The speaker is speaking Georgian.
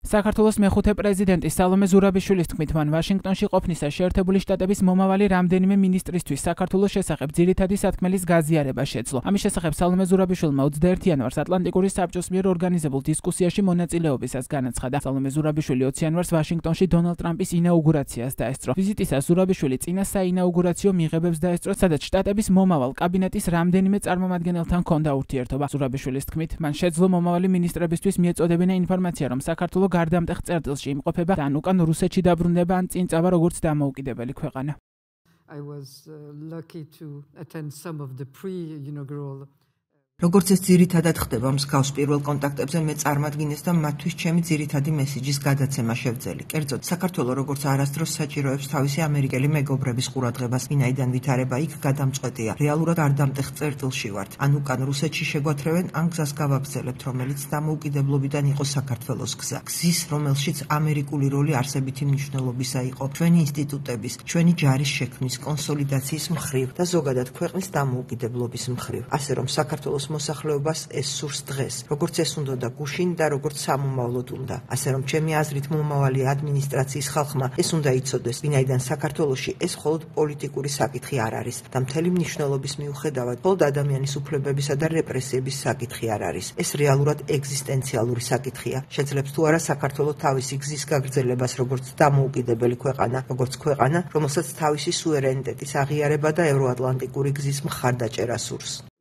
საქართველოს მეხუთე პრეზიდენტი სალომე ზურაბიშვილის თქმით, მან ვაშინგტონში ყოფნისას შეერთებული შტატების მომავალი რამდენიმე მინისტრისთვის საქართველოს შესახებ ძირითადი სათქმელის გაზიარება შეძლო. ამის შესახებ სალომე ზურაბიშვილმა 21 იანვარს ატლანტიკური საბჭოს მიერ ორგანიზებულ დისკუსიაში მონაწილეობისას განაცხადა. სალომე ზურაბიშვილი 20 იანვარს ვაშინგტონში დონალდ ტრამპის ინაუგურაციას დაესწრო. ვიზიტისას ზურაბიშვილი წინა საინაუგურაციო მიღებებს დაესწრო, სადაც შტატების მომავალ კაბინეტის რამდენიმე წარმომადგენელთან ჰქონდა ურთიერთობა. ზურაბიშვილის თქმით, მან შეძლო მომავალი მინისტრებისთვის მიეწოდებინა ინფორმაცია, რომ საქართველოს გარდამტეხ წერტილში იმყოფება და უკან რუსეთში დაბრუნდება ან წინ წავა როგორც დამოუკიდებელი ქვეყანა. I was lucky to attend some of the pre-inaugural როგორც ეს ძირითადად ხდება მსგავს პირველ კონტაქტებზე მე წარმადგინეს და მათთვის ჩემი ძირითადი მესიჯის გადაცემა შევძელი. კერძოდ, საქართველოს როგორც არასდროს საჭიროებს თავისი ამერიკელი მეგობრების ყურადღებას, ვინაიდან ვითარება იქ გადამწყვეტია. რეალურად არდამტეხ წერტილში ვართ. ან უკან რუსეთში შეგვათრევენ, ან გზას გავაგრძელებთ, რომელიც დამოუკიდებლობიდან იყოს საქართველოს გზა. გზის, რომელშიც ამერიკული როლი არსებითი მნიშვნელობისა იყო ჩვენი ინსტიტუტების, ჩვენი ჯარის შექმნის, კონსოლიდაციის მხრივ და ზოგადად ქვეყნის დამოუკიდებლობის მხრივ. ასე რომ საქართველოს მოსახლეობას ეს სურს დღეს, როგორც ეს უნდა გუშინ და როგორც სამომავლოდ უნდა. ასე რომ ჩემი აზრით მომავალი ადმინისტრაციის ხალხმა ეს უნდა იცოდეს, ვინაიდან საქართველოში ეს მხოლოდ პოლიტიკური საკითხი არ არის და მთელი მნიშვნელობის მიუხედავად მხოლოდ ადამიანის უფლებებისა და რეპრესიების საკითხი არ არის. ეს რეალურად ეგზისტენციალური საკითხია. შეძლებს თუ არა საქართველოს თავისი გზის გაგრძელებას როგორც დამოუკიდებელი ქვეყანა, როგორც ქვეყანა, რომელსაც თავისი სუვერენიტეტის აღიარება და ევროატლანტიკური გზის მხარდაჭერა სურს.